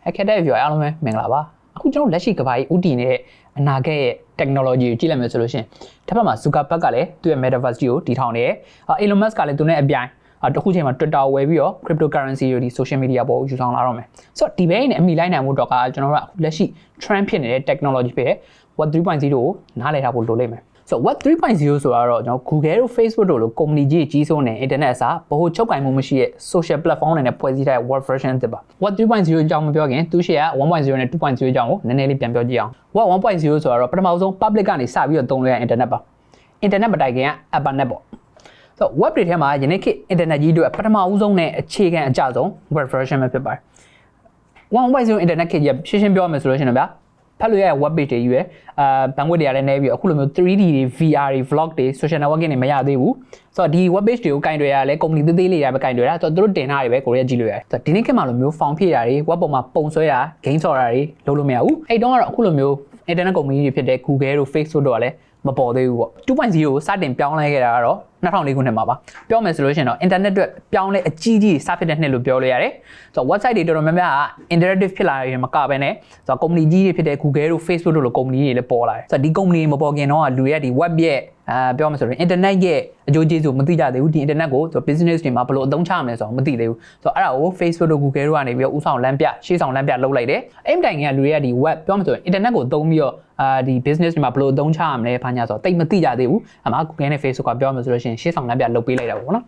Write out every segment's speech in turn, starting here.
AkhayarTech ပြောအားလုံးပဲမင်္ဂလာပါအခုကျွန်တော်လက်ရှိကဘာကြီးဥတည်နေတဲ့အနာဂတ်ရဲ့ technology ကိုကြည့်လိုက်မယ်ဆိုလို့ရှိရင်တစ်ဖက်မှာ Zuckerberg ကလည်းသူ့ရဲ့ metaverse ကိုတည်ထောင်နေတယ် Elon Musk ကလည်းသူနဲ့အပြိုင်တခုချိန်မှာ Twitter ဝယ်ပြီးတော့ cryptocurrency တွေဒီ social media ပေါ်ယူဆောင်လာတော့မယ်ဆိုတော့ဒီဘဲနဲ့အမိလိုက်နိုင်မှုတော့ကကျွန်တော်တို့ကလက်ရှိ trend ဖြစ်နေတဲ့ technology ဖြစ်တဲ့ Web 3.0 ကိုနားလည်ထားဖို့လိုလိမ့်မယ်So Web 3.0 ဆိုတာတော့ကျွန်တော် Google တို့ Facebook တို့လို company ကြီးကြီးစိုးနေ internet အစားဘို့ချုပ်ကင်မှုမရှိတဲ့ social platform တွေနဲ့ဖွဲ့စည်းထားတဲ့ web version တစ်ပါ Web 3.0 အကြောင်းမပြောခင်သူရှေ့က 1.0 နဲ့ 2.0 အကြောင်းကိုနည်းနည်းလေးပြန်ပြောကြည့်အောင် Web 1.0 ဆိုတာတော့ပထမဆုံး public ကနေစပြီးတော့သုံးလို့ရတဲ့ internet ပါ internet မတိုင်ခင်က ARPANET ပေါ့ So web တွေထဲမှာယနေ့ခေတ် internet ကြီးတို့ပထမဦးဆုံးနဲ့အခြေခံအကျဆုံး web version ပဲဖြစ်ပါတယ် 1.0 internet ခေတ်ကြီးရှင်းရှင်းပြောမယ်ဆိုလို့ရှိရင်ဗျာဖတ်လို့ရတဲ့ web page တွေယူရယ်ဘန်ကွက်တွေလည်းနေပြီးအခုလိုမျိုး 3D တွေ VR တွေ vlog တွေ social networking တွေမရသေးဘူးဆိုတော့ဒီ web page တွေကိုကင်တွယ်ရလဲ company သေးသေးလေးတွေပဲကင်တွယ်တာဆိုတော့သူတို့တင်ထားတွေပဲကိုရီးယားကြည့်လို့ရတယ်ဆိုတော့ဒီနေ့ခေတ်မှာလိုမျိုး form ဖြည့်တာတွေ web ပေါ်မှာပုံဆွဲတာ game ဆော်တာတွေလုပ်လို့မရဘူးအဲ့တုန်းကတော့အခုလိုမျိုး internet company တွေဖြစ်တဲ့ Google တို့ Facebook တို့ကလည်းမပေါ်သေးဘူးပေါ့ 2.0 ကိုစတင်ပြောင်းလဲခဲ့တာကတော့2004ခုနှစ်မှာပါပြောမယ်ဆိုလို့ရှိရင်တော့ internet အတွက်ပြောင်းလဲအကြီးကြီးစဖြစ်တဲ့နှစ်လို့ပြောလို့ရတယ်ဆိုတော့ website တွေတော်တော်များများက interactive ဖြစ်လာတယ်မကဘဲနဲ့ဆိုတော့ company ကြီးတွေဖြစ်တဲ့ Google တို့ Facebook တို့လို company တွေလည်းပေါ်လာတယ်ဆိုတော့ဒီ company မပေါ်ခင်တော့လူရဲ့ဒီ web ရဲ့ပြောမယ်ဆိုရင် internet ရဲ့အကျိုးကျေးဇူးမသိကြသေးဘူးဒီ internet ကိုဆို business တွေမှာဘယ်လိုအသုံးချရမလဲဆိုတော့မသိသေးဘူးဆိုတော့အဲ့ဒါကို Facebook တို့ Google တို့ကနေပြီးတော့ဥဆောင်လမ်းပြရှေ့ဆောင်လမ်းပြလုပ်လိုက်တယ်အဲ့တိုင်ကလူရဲ့ဒီ web ပြောမယ်ဆိုရင် internet ကိုသုံးပြီးတော့ဒီ business တွေမှာဘယ်လိုအသုံးချရမလဲဘာညာဆိုတော့တိတ်မသိကြသေးဘူးအမှ Google နဲ့ Facebook ကပြောမယ်ဆိုလို့ရှိရင်ရှေ့ဆောင်လမ်းပြလုပ်ပေးလိုက်တာပေါ့နော်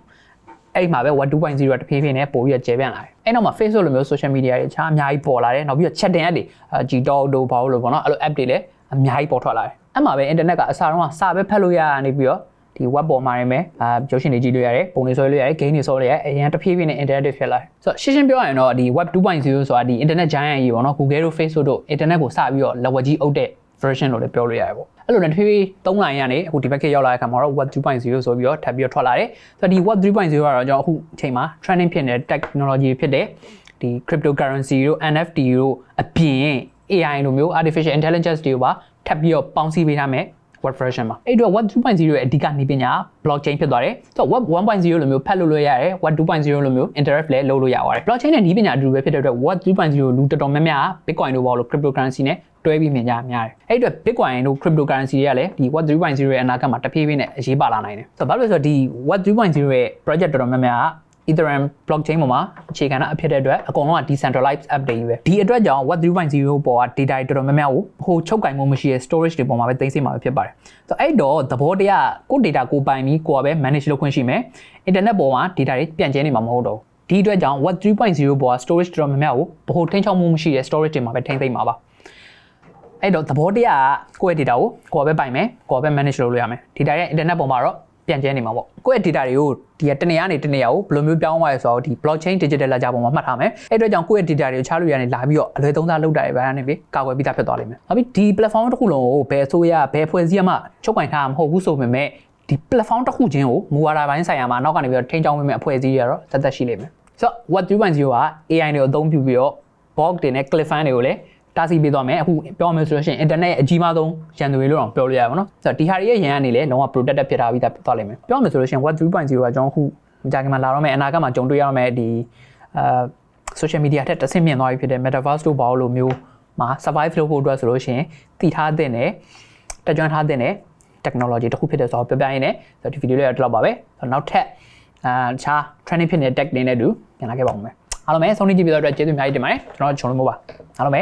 အဲ့မှာပဲ Web 2.0 တဖြည်းဖြည်းနဲ့ပို့ပြီးတော့ကျယ်ပြန့်လာတယ်အဲ့နောက်မှာ Facebook လိုမျိုး social media တွေအခြားအများကြီးပေါ်လာတယ်နောက်ပြီးတော့ chatting app တွေ Gtalk တို့ဘာလို့ပေါ့နော်အဲ့လို app တွေလည်းအများကြီးပေါ်ထွက်လာတယ်အဲ့မှာပဲ internet ကအစားတော့စာပဲဖတ်လို့ရတာနေပြီးတော့ဒီ web ပေါ်မှာနေမယ်ရုပ်ရှင်တွေကြည့်လို့ရတယ်ပုံတွေဆွဲလို့ရတယ် game တွေဆော်လို့ရတယ်အရင်တဖြည်းဖြည်းနဲ့ interactive ဖြစ်လာတယ်ဆိုတော့ရှင်းရှင်းပြောရရင်တော့ဒီ Web 2.0 ဆိုတာဒီ internet giant ကြီးပေါ့နော် Google တို့ Facebook တို့ internet ကိုစပြီးတော့လက်ဝါးကြီးအုပ်တဲ့ version လို့လည်းပြောလို့ရတယ်ပေါ့အဲ့လိုနဲ့တဖြည်းဖြည်းသုံးလိုက်ရနေအခုဒီဘက်ခေတ်ရောက်လာတဲ့အခါမှာတော့ Web 2.0 ဆိုပြီးတော့ထပ်ပြီးတော့ထွက်လာတယ်ဆိုတော့ဒီ Web 3.0 ကတော့ကျွန်တော်အခုအချိန်မှာ trending ဖြစ်နေတဲ့ technology ဖြစ်တဲ့ဒီ cryptocurrency တို့ NFT တို့အပြင် AI လိုမျိုး artificial intelligence တွေကိုပါထပ်ပြီးတော့ပေါင်းစည်းပေးထားမယ်Web version မှာအဲ့တော့ Web 2.0 ရဲ့အဓိကနေပညာ blockchain ဖြစ်သွားတယ်ဆိုတော့ Web 1.0 လိုမျိုးဖတ်လို့ရတယ် Web 2.0 လိုမျိုး interact လည်းလုပ်လို့ရပါတယ် blockchain နဲ့ဤပညာအတူတူပဲဖြစ်တဲ့အတွက် Web 3.0 လူတော်တော်များများ Bitcoin တို့ပေါ့လို့ cryptocurrency နဲ့တွဲပြီးမြင်ကြများတယ်အဲ့အတွက် Bitcoin တို့ cryptocurrency တွေကလည်းဒီ Web 3.0 ရဲ့အနာဂတ်မှာတဖြည်းဖြည်းနဲ့အရေးပါလာနိုင်တယ်ဆိုတော့ဘာလို့လဲဆိုတော့ဒီ Web 3.0 ရဲ့ project တော်တော်များများEthereum blockchain ပေါ်မှာအခြေခံတာအဖြစ်တဲ့အတွက်အကုန်လုံးက decentralized app တွေပဲဒီအတွက်ကြောင့် Web 3.0 ပေါ်က data တွေတော်တော်များများကိုဟိုချုပ်ကင်မှုမရှိတဲ့ storage တွေပေါ်မှာပဲသိမ်းဆည်းမှာဖြစ်ပါတယ်ဆိုတော့အဲ့တော့သဘောတရားကို data ကိုပိုင်ပြီးကိုကပဲ manage လုပ်ခွင့်ရှိမယ် internet ပေါ်မှာ data တွေပြန့်ကျဲနေမှာမဟုတ်တော့ဒီအတွက်ကြောင့် Web 3.0 ပေါ်က storage တော်တော်များများကိုဘို့ထိန်းချုပ်မှုမရှိတဲ့ storage တွေမှာပဲထိန်းသိမ်းမှာပါအဲ့တော့သဘောတရားကိုယ့်ရဲ့ data ကိုကိုယ်ပဲပိုင်မယ်ကိုယ်ပဲ manage လုပ်လို့ရမယ် data ရဲ့ internet ပေါ်မှာတော့ပြန်ကျဲနေမှာပေါ့ကိုယ့်ရဲ့ data တွေကိုဒီတနေရာနေတနေရာကိုဘယ်လိုမျိုးပြောင်းသွားလဲဆိုတော့ဒီ blockchain digital ledger ပေါ်မှာမှတ်ထားမယ်အဲ့အတွက်ကြောင့်ကိုယ့်ရဲ့ data တွေကိုချလို့ရနေလာပြီးတော့အလွယ်သုံးစားလုပ်တာတွေပဲနေပြီကာကွယ်ပြီးသားဖြစ်သွားလိမ့်မယ်နောက်ပြီးဒီ platform တစ်ခုလုံးကိုဘယ်အစိုးရဘယ်ဖွဲ့စည်းမှချုပ်ကင်ထားမှာမဟုတ်ဘူးဆိုပေမဲ့ဒီ platform တစ်ခုချင်းကိုမူဝါဒပိုင်းဆိုင်ရာမှာနောက်ကနေပြီးတော့ထိန်းချောင်းပေးမယ့်အဖွဲ့အစည်းတွေကတော့သက်သက်ရှိလိမ့်မယ်ဆိုတော့ Web 3.0 က AI တွေကိုအသုံးပြုပြီးတော့ bot တွေနဲ့ click fan တွေကိုလည်းတားဆီးပေးသွားမယ်အခုပြောမယ်ဆိုလို့ရှိရင် internet ရဲ့အကြီးမားဆုံးရန်သူတွေလို့တော့ပြောလို့ရပါဘောနော်ဆိုတော့ဒီဟာတွေရဲ့ရန်ကနေလည်းလုံးဝ protected ဖြစ်ထားပြီးသားဖြစ်သွားလိမ့်မယ်ပြောမယ်ဆိုလို့ရှိရင် Web 3.0 ကကျွန်တော်အခုမကြာခင်မှာလာတော့မယ်အနာဂတ်မှာကြုံတွေ့ရမယ်ဒီsocial media ထက်တစ်ဆင့်မြင့်သွားပြီဖြစ်တဲ့ metaverse တို့ဘာလို့မျိုးမှာ survive လုပ်ဖို့အတွက်ဆိုလို့ရှိရင်တည်ထားတဲ့နဲ့တက်ကြွထားတဲ့နဲ့ technology တစ်ခုဖြစ်တဲ့ဆိုတော့ပြပြရင်းနဲ့ဆိုတော့ဒီ video လေးတော့ဒီလောက်ပါပဲဆိုတော့နောက်ထပ်တခြား trending ဖြစ်နေတဲ့ tech တွေနဲ့တူပြန်လာခဲ့ပါဦးမယ်အားလုံးပဲဆုံးဖြတ်ကြည့်ပြီးတော့အတွက်ကျေးဇူးအများကြီးတင်ပါတယ်ကျွန်တော်ဂျွန်လို့မို့ပါအားလုံးပဲ